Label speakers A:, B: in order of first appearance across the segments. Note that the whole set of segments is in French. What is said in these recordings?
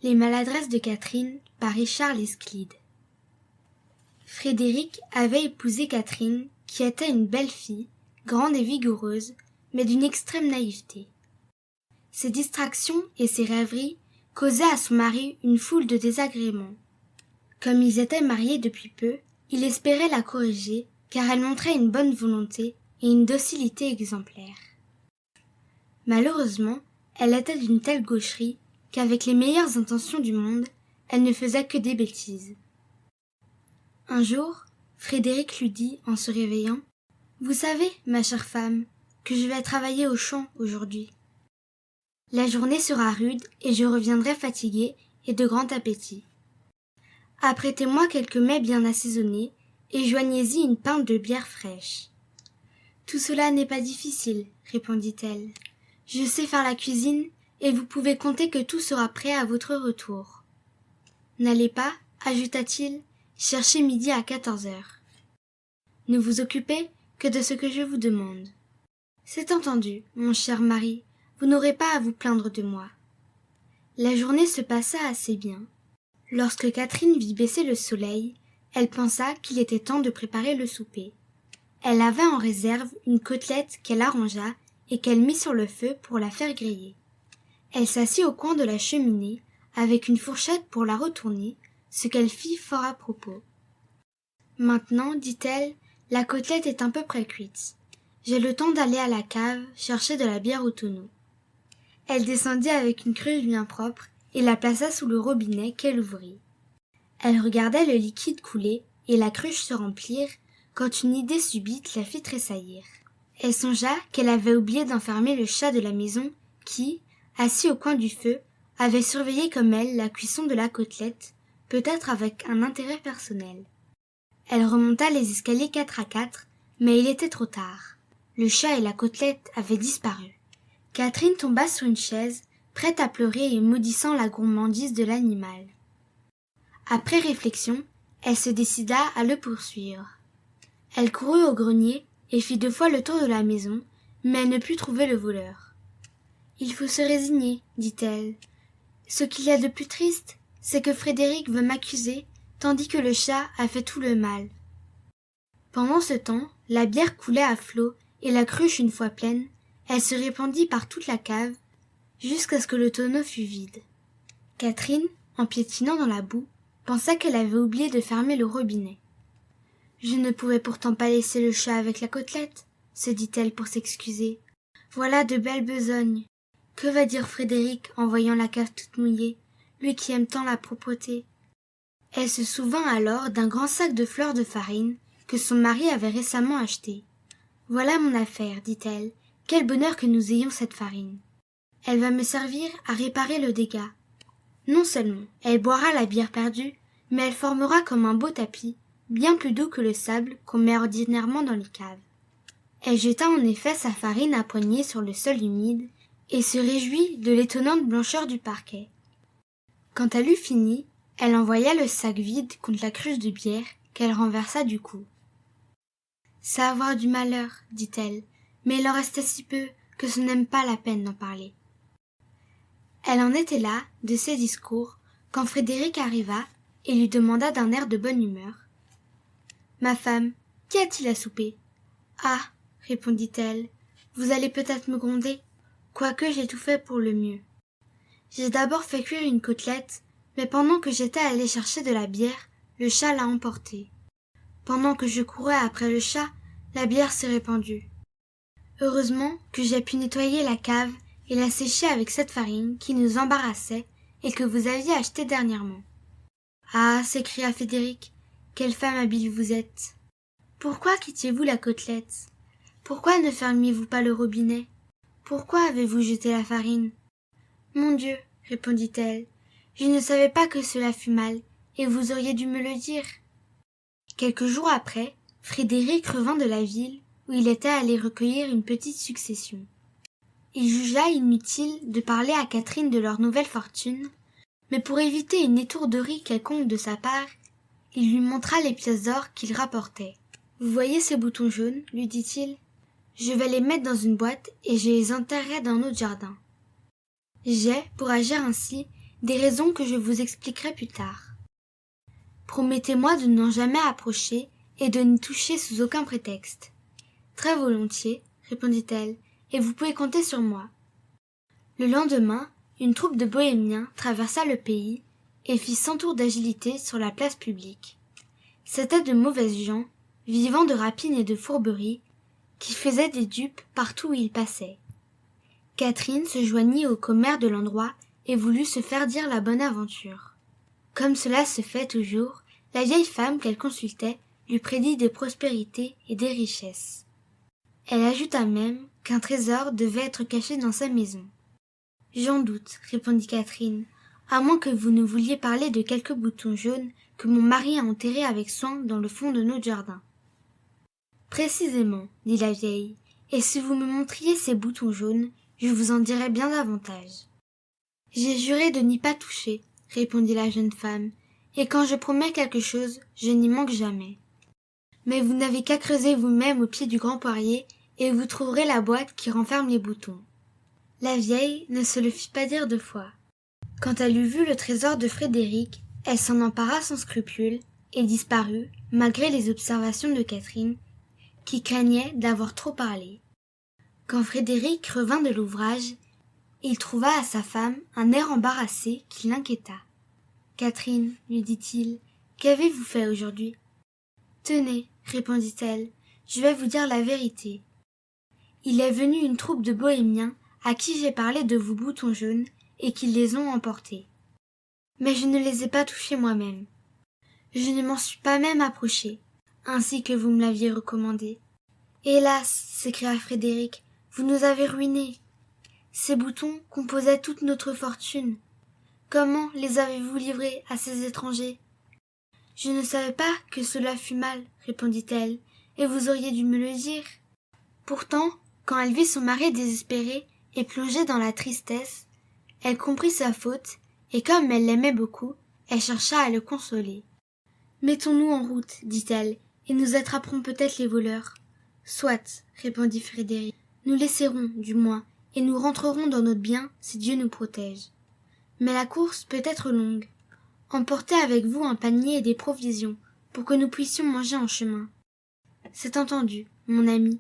A: Les maladresses de Catherine par Richard Lesclide. Frédéric avait épousé Catherine, qui était une belle fille, grande et vigoureuse, mais d'une extrême naïveté. Ses distractions et ses rêveries causaient à son mari une foule de désagréments. Comme ils étaient mariés depuis peu, il espérait la corriger, car elle montrait une bonne volonté et une docilité exemplaires. Malheureusement, elle était d'une telle gaucherie qu'avec les meilleures intentions du monde, elle ne faisait que des bêtises. Un jour, Frédéric lui dit en se réveillant « Vous savez, ma chère femme, que je vais travailler au champ aujourd'hui. La journée sera rude et je reviendrai fatigué et de grand appétit. Apprêtez-moi quelques mets bien assaisonnés et joignez-y une pinte de bière fraîche. » « Tout cela n'est pas difficile, répondit-elle. Je sais faire la cuisine et vous pouvez compter que tout sera prêt à votre retour. N'allez pas, ajouta-t-il, chercher midi à 14 heures. Ne vous occupez que de ce que je vous demande. C'est entendu, mon cher mari, vous n'aurez pas à vous plaindre de moi. La journée se passa assez bien. Lorsque Catherine vit baisser le soleil, elle pensa qu'il était temps de préparer le souper. Elle avait en réserve une côtelette qu'elle arrangea et qu'elle mit sur le feu pour la faire griller. Elle s'assit au coin de la cheminée avec une fourchette pour la retourner, ce qu'elle fit fort à propos. Maintenant, dit-elle, la côtelette est un peu près cuite. J'ai le temps d'aller à la cave chercher de la bière au tonneau. Elle descendit avec une cruche bien propre et la plaça sous le robinet qu'elle ouvrit. Elle regardait le liquide couler et la cruche se remplir quand une idée subite la fit tressaillir. Elle songea qu'elle avait oublié d'enfermer le chat de la maison qui, assis au coin du feu, avait surveillé comme elle la cuisson de la côtelette, peut-être avec un intérêt personnel. Elle remonta les escaliers 4 à 4, mais il était trop tard. Le chat et la côtelette avaient disparu. Catherine tomba sur une chaise, prête à pleurer et maudissant la gourmandise de l'animal. Après réflexion, elle se décida à le poursuivre. Elle courut au grenier et fit 2 fois le tour de la maison, mais elle ne put trouver le voleur. « Il faut se résigner, dit-elle. Ce qu'il y a de plus triste, c'est que Frédéric veut m'accuser, tandis que le chat a fait tout le mal. » Pendant ce temps, la bière coulait à flots et la cruche une fois pleine, elle se répandit par toute la cave, jusqu'à ce que le tonneau fût vide. Catherine, en piétinant dans la boue, pensa qu'elle avait oublié de fermer le robinet. « Je ne pouvais pourtant pas laisser le chat avec la côtelette, » se dit-elle pour s'excuser. « Voilà de belles besognes. Que va dire Frédéric en voyant la cave toute mouillée, lui qui aime tant la propreté ?» Elle se souvint alors d'un grand sac de fleurs de farine que son mari avait récemment acheté. « Voilà mon affaire, dit-elle. Quel bonheur que nous ayons cette farine. Elle va me servir à réparer le dégât. Non seulement elle boira la bière perdue, mais elle formera comme un beau tapis, bien plus doux que le sable qu'on met ordinairement dans les caves. » Elle jeta en effet sa farine à poignées sur le sol humide et se réjouit de l'étonnante blancheur du parquet. Quand elle eut fini, elle envoya le sac vide contre la cruche de bière qu'elle renversa du coup. « Ça va avoir du malheur, dit-elle, mais il en restait si peu que ce n'est même pas la peine d'en parler. » Elle en était là, de ses discours, quand Frédéric arriva et lui demanda d'un air de bonne humeur. « Ma femme, qu'y a-t-il à souper ?»« Ah, répondit-elle, vous allez peut-être me gronder, quoique j'ai tout fait pour le mieux. J'ai d'abord fait cuire une côtelette, mais pendant que j'étais allée chercher de la bière, le chat l'a emportée. Pendant que je courais après le chat, la bière s'est répandue. Heureusement que j'ai pu nettoyer la cave et la sécher avec cette farine qui nous embarrassait et que vous aviez achetée dernièrement. »« Ah, s'écria Frédéric, quelle femme habile vous êtes. Pourquoi quittiez-vous la côtelette? Pourquoi ne fermiez-vous pas le robinet? Pourquoi avez-vous jeté la farine? »« Mon Dieu, répondit-elle, je ne savais pas que cela fût mal, et vous auriez dû me le dire. » Quelques jours après, Frédéric revint de la ville où il était allé recueillir une petite succession. Il jugea inutile de parler à Catherine de leur nouvelle fortune, mais pour éviter une étourderie quelconque de sa part, il lui montra les pièces d'or qu'il rapportait. « Vous voyez ces boutons jaunes, lui dit-il. Je vais les mettre dans une boîte et je les enterrerai dans notre jardin. J'ai, pour agir ainsi, des raisons que je vous expliquerai plus tard. Promettez-moi de n'en jamais approcher et de n'y toucher sous aucun prétexte. Très volontiers, répondit-elle, et vous pouvez compter sur moi. Le lendemain, une troupe de bohémiens traversa le pays et fit 100 tours d'agilité sur la place publique. C'étaient de mauvaises gens, vivant de rapines et de fourberies, qui faisaient des dupes partout où ils passaient. Catherine se joignit au commère de l'endroit et voulut se faire dire la bonne aventure. Comme cela se fait toujours, la vieille femme qu'elle consultait lui prédit des prospérités et des richesses. Elle ajouta même qu'un trésor devait être caché dans sa maison. « J'en doute, répondit Catherine, à moins que vous ne vouliez parler de quelques boutons jaunes que mon mari a enterrés avec soin dans le fond de notre jardin. »« Précisément, dit la vieille, et si vous me montriez ces boutons jaunes, je vous en dirais bien davantage. »« J'ai juré de n'y pas toucher, répondit la jeune femme, et quand je promets quelque chose, je n'y manque jamais. Mais vous n'avez qu'à creuser vous-même au pied du grand poirier, et vous trouverez la boîte qui renferme les boutons. » La vieille ne se le fit pas dire 2 fois. Quand elle eut vu le trésor de Frédéric, elle s'en empara sans scrupule et disparut, malgré les observations de Catherine, qui craignait d'avoir trop parlé. Quand Frédéric revint de l'ouvrage, il trouva à sa femme un air embarrassé qui l'inquiéta. « Catherine, lui dit-il, qu'avez-vous fait aujourd'hui ?»« Tenez, répondit-elle, je vais vous dire la vérité. Il est venu une troupe de bohémiens à qui j'ai parlé de vos boutons jaunes et qu'ils les ont emportés. Mais je ne les ai pas touchés moi-même. Je ne m'en suis pas même approché, ainsi que vous me l'aviez recommandé. Hélas, s'écria Frédéric, vous nous avez ruinés. Ces boutons composaient toute notre fortune. Comment les avez-vous livrés à ces étrangers ? Je ne savais pas que cela fût mal, répondit-elle, et vous auriez dû me le dire. Pourtant, quand elle vit son mari désespéré et plongé dans la tristesse, elle comprit sa faute, et comme elle l'aimait beaucoup, elle chercha à le consoler. « Mettons-nous en route, dit-elle, et nous attraperons peut-être les voleurs. »« Soit, répondit Frédéric, nous l'essaierons, du moins, et nous rentrerons dans notre bien si Dieu nous protège. Mais la course peut être longue. Emportez avec vous un panier et des provisions, pour que nous puissions manger en chemin. »« C'est entendu, mon ami.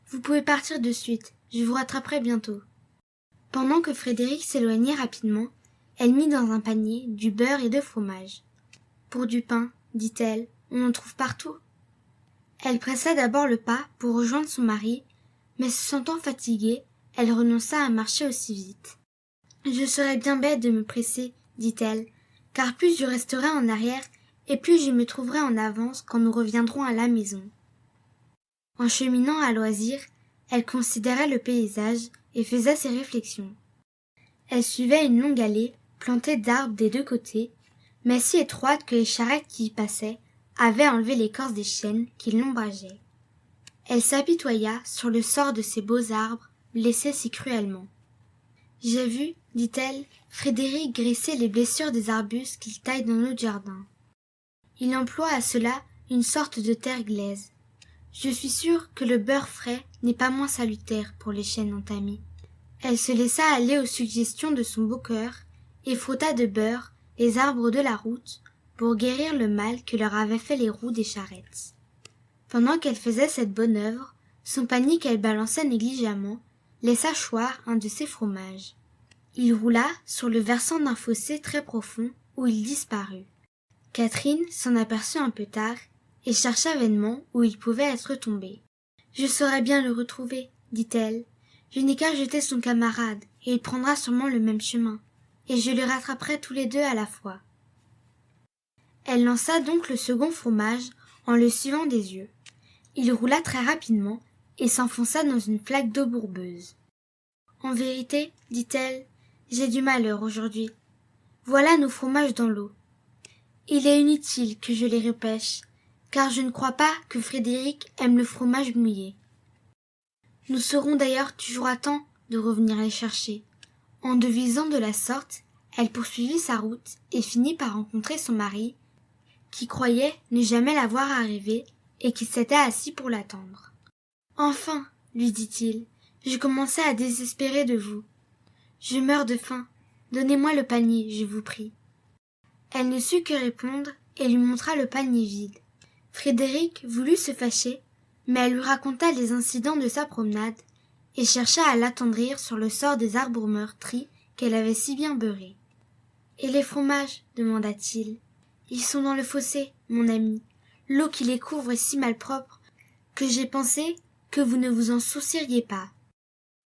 A: Vous pouvez partir de suite, je vous rattraperai bientôt. » Pendant que Frédéric s'éloignait rapidement, elle mit dans un panier du beurre et de fromage. « Pour du pain, dit-elle, on en trouve partout. » Elle pressa d'abord le pas pour rejoindre son mari, mais se sentant fatiguée, elle renonça à marcher aussi vite. « Je serais bien bête de me presser, dit-elle, car plus je resterai en arrière et plus je me trouverai en avance quand nous reviendrons à la maison. » En cheminant à loisir, elle considérait le paysage et faisait ses réflexions. Elle suivait une longue allée plantée d'arbres des 2 côtés, mais si étroite que les charrettes qui y passaient avaient enlevé l'écorce des chênes qui l'ombrageaient. Elle s'apitoya sur le sort de ces beaux arbres blessés si cruellement. « J'ai vu, dit-elle, Frédéric graisser les blessures des arbustes qu'il taille dans notre jardin. Il emploie à cela une sorte de terre glaise. Je suis sûre que le beurre frais n'est pas moins salutaire pour les chênes entamés. » Elle se laissa aller aux suggestions de son beau cœur et frotta de beurre les arbres de la route pour guérir le mal que leur avaient fait les roues des charrettes. Pendant qu'elle faisait cette bonne œuvre, son panier qu'elle balançait négligemment laissa choir un de ses fromages. Il roula sur le versant d'un fossé très profond où il disparut. Catherine s'en aperçut un peu tard et chercha vainement où il pouvait être tombé. « Je saurais bien le retrouver, dit-elle. Je n'ai qu'à jeter son camarade, et il prendra sûrement le même chemin, et je les rattraperai tous les 2 à la fois. » Elle lança donc le second fromage en le suivant des yeux. Il roula très rapidement et s'enfonça dans une flaque d'eau bourbeuse. « En vérité, dit-elle, j'ai du malheur aujourd'hui. Voilà nos fromages dans l'eau. Il est inutile que je les repêche, car je ne crois pas que Frédéric aime le fromage mouillé. Nous serons d'ailleurs toujours à temps de revenir les chercher. » En devisant de la sorte, elle poursuivit sa route et finit par rencontrer son mari, qui croyait ne jamais la voir arriver et qui s'était assis pour l'attendre. « Enfin, lui dit-il, je commençais à désespérer de vous. Je meurs de faim. Donnez-moi le panier, je vous prie. » Elle ne sut que répondre et lui montra le panier vide. Frédéric voulut se fâcher, mais elle lui raconta les incidents de sa promenade et chercha à l'attendrir sur le sort des arbres meurtris qu'elle avait si bien beurrés. « Et les fromages ? demanda-t-il. « Ils sont dans le fossé, mon ami. L'eau qui les couvre est si malpropre que j'ai pensé que vous ne vous en soucieriez pas.